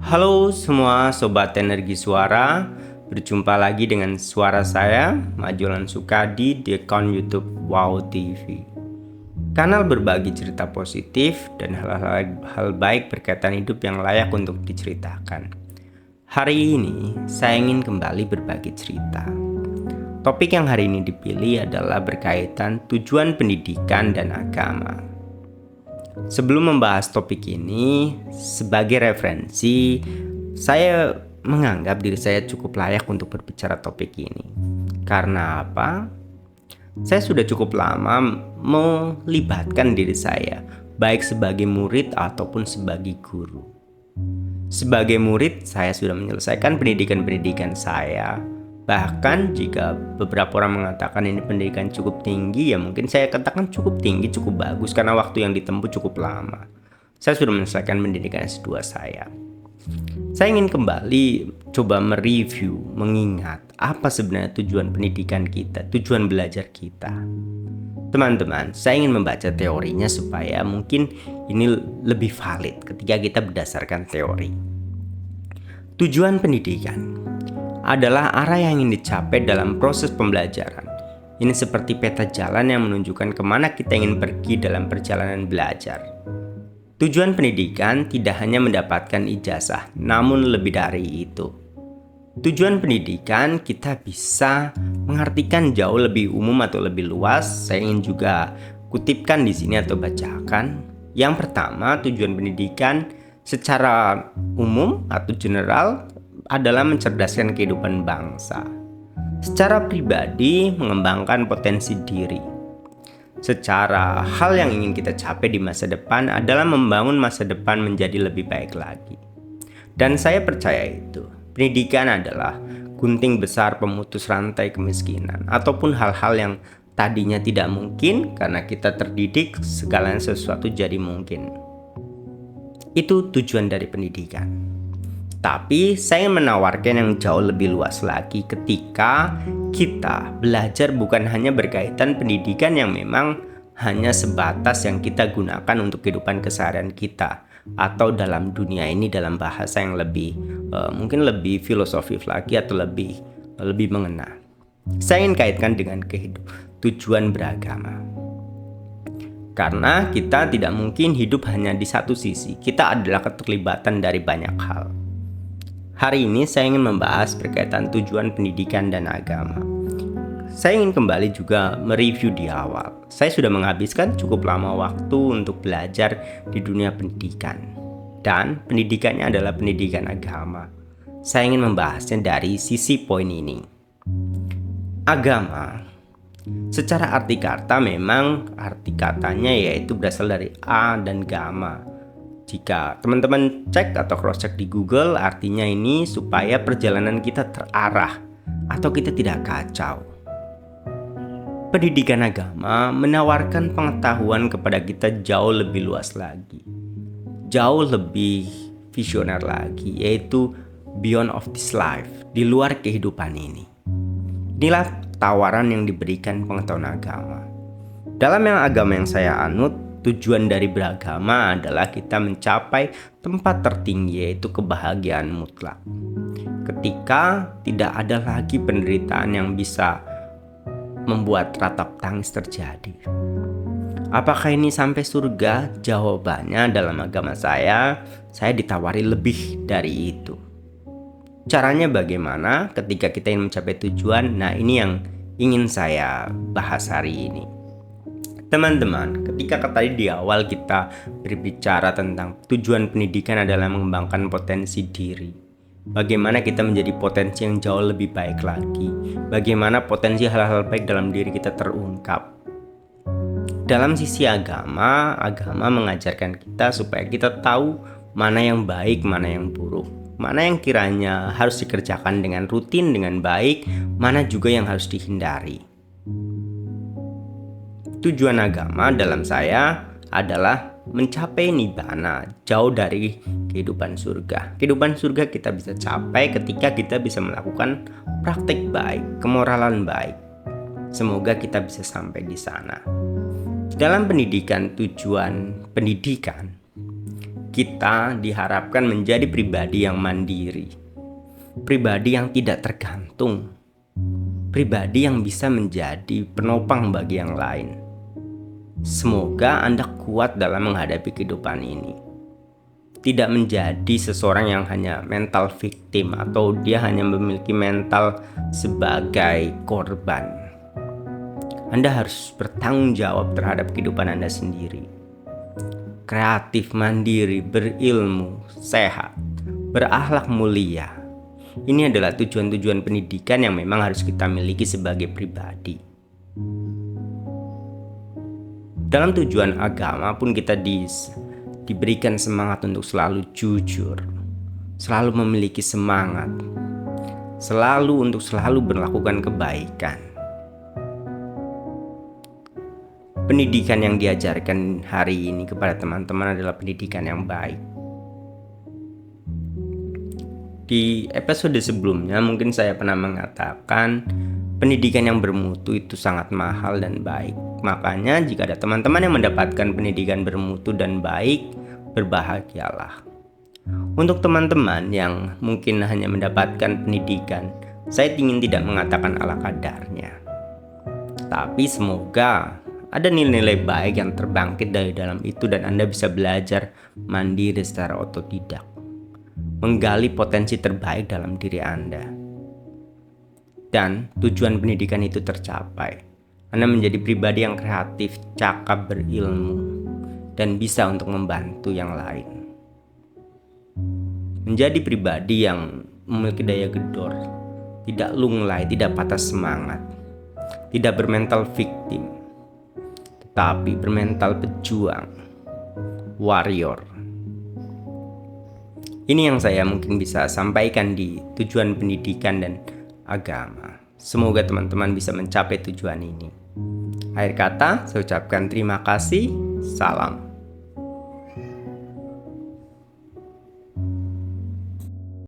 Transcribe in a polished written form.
Halo semua sobat energi suara, berjumpa lagi dengan suara saya, Majolan Sukadi di akun YouTube Wow TV. Kanal berbagi cerita positif dan hal baik berkaitan hidup yang layak untuk diceritakan. Hari ini saya ingin kembali berbagi cerita. Topik yang hari ini dipilih adalah berkaitan tujuan pendidikan dan agama. Sebelum membahas topik ini, sebagai referensi, saya menganggap diri saya cukup layak untuk berbicara topik ini. Karena apa? Saya sudah cukup lama melibatkan diri saya, baik sebagai murid ataupun sebagai guru. Sebagai murid, saya sudah menyelesaikan pendidikan saya. Bahkan jika beberapa orang mengatakan ini pendidikan cukup tinggi, ya mungkin saya katakan cukup tinggi, cukup bagus karena waktu yang ditempuh cukup lama. Saya sudah menyelesaikan pendidikan S2 saya. Saya ingin kembali coba mereview, mengingat apa sebenarnya tujuan pendidikan kita, tujuan belajar kita. Teman-teman, saya ingin membaca teorinya supaya mungkin ini lebih valid ketika kita berdasarkan teori. Tujuan pendidikan adalah arah yang ingin dicapai dalam proses pembelajaran. Ini seperti peta jalan yang menunjukkan kemana kita ingin pergi dalam perjalanan belajar. Tujuan pendidikan tidak hanya mendapatkan ijazah, namun lebih dari itu. Tujuan pendidikan kita bisa mengartikan jauh lebih umum atau lebih luas. Saya ingin juga kutipkan di sini atau bacakan. Yang pertama, tujuan pendidikan secara umum atau general adalah mencerdaskan kehidupan bangsa. Secara pribadi, mengembangkan potensi diri. Secara hal yang ingin kita capai di masa depan adalah membangun masa depan menjadi lebih baik lagi. Dan saya percaya itu. Pendidikan adalah gunting besar pemutus rantai kemiskinan ataupun hal-hal yang tadinya tidak mungkin karena kita terdidik segala sesuatu jadi mungkin. Itu tujuan dari pendidikan. Tapi saya menawarkan yang jauh lebih luas lagi ketika kita belajar bukan hanya berkaitan pendidikan yang memang hanya sebatas yang kita gunakan untuk kehidupan keseharian kita, atau dalam dunia ini dalam bahasa yang lebih mungkin lebih filosofis lagi atau lebih mengena. Saya ingin kaitkan dengan tujuan beragama. Karena kita tidak mungkin hidup hanya di satu sisi. Kita adalah keterlibatan dari banyak hal. Hari ini saya ingin membahas berkaitan tujuan pendidikan dan agama. Saya ingin kembali juga mereview di awal. Saya sudah menghabiskan cukup lama waktu untuk belajar di dunia pendidikan. Dan pendidikannya adalah pendidikan agama. Saya ingin membahasnya dari sisi poin ini. Agama, secara arti kata memang arti katanya yaitu berasal dari a dan gamma. Jika teman-teman cek atau cross-check di Google, artinya ini supaya perjalanan kita terarah atau kita tidak kacau. Pendidikan agama menawarkan pengetahuan kepada kita jauh lebih luas lagi, jauh lebih visioner lagi, yaitu beyond of this life, di luar kehidupan ini. Inilah tawaran yang diberikan pengetahuan agama. Dalam agama yang saya anut, tujuan dari beragama adalah kita mencapai tempat tertinggi, yaitu kebahagiaan mutlak. Ketika tidak ada lagi penderitaan yang bisa membuat ratap tangis terjadi. Apakah ini sampai surga? Jawabannya dalam agama saya ditawari lebih dari itu. Caranya bagaimana ketika kita ingin mencapai tujuan? Nah, ini yang ingin saya bahas hari ini. Teman-teman, ketika tadi di awal kita berbicara tentang tujuan pendidikan adalah mengembangkan potensi diri. Bagaimana kita menjadi potensi yang jauh lebih baik lagi. Bagaimana potensi hal-hal baik dalam diri kita terungkap. Dalam sisi agama mengajarkan kita supaya kita tahu mana yang baik, mana yang buruk. Mana yang kiranya harus dikerjakan dengan rutin, dengan baik, mana juga yang harus dihindari. Tujuan agama dalam saya adalah mencapai nibbana, jauh dari kehidupan surga. Kehidupan surga kita bisa capai ketika kita bisa melakukan praktek baik, kemoralan baik. Semoga kita bisa sampai di sana. Dalam pendidikan, tujuan pendidikan kita diharapkan menjadi pribadi yang mandiri, pribadi yang tidak tergantung, pribadi yang bisa menjadi penopang bagi yang lain. Semoga Anda kuat dalam menghadapi kehidupan ini. Tidak menjadi seseorang yang hanya mental victim atau dia hanya memiliki mental sebagai korban. Anda harus bertanggung jawab terhadap kehidupan Anda sendiri. Kreatif, mandiri, berilmu, sehat, berakhlak mulia. Ini adalah tujuan-tujuan pendidikan yang memang harus kita miliki sebagai pribadi. Dalam tujuan agama pun kita diberikan semangat untuk selalu jujur, selalu memiliki semangat, selalu melakukan kebaikan. Pendidikan yang diajarkan hari ini kepada teman-teman adalah pendidikan yang baik. Di episode sebelumnya mungkin saya pernah mengatakan pendidikan yang bermutu itu sangat mahal dan baik. Makanya jika ada teman-teman yang mendapatkan pendidikan bermutu dan baik, berbahagialah. Untuk teman-teman yang mungkin hanya mendapatkan pendidikan, saya ingin tidak mengatakan ala kadarnya. Tapi semoga ada nilai-nilai baik yang terbangkit dari dalam itu dan Anda bisa belajar mandiri secara otodidak, menggali potensi terbaik dalam diri Anda. Dan tujuan pendidikan itu tercapai. Anda menjadi pribadi yang kreatif, cakap, berilmu, dan bisa untuk membantu yang lain. Menjadi pribadi yang memiliki daya gedor, tidak lunglai, tidak patah semangat, tidak bermental victim, tetapi bermental pejuang, warrior. Ini yang saya mungkin bisa sampaikan di tujuan pendidikan dan agama. Semoga teman-teman bisa mencapai tujuan ini. Akhir kata, saya ucapkan terima kasih. Salam.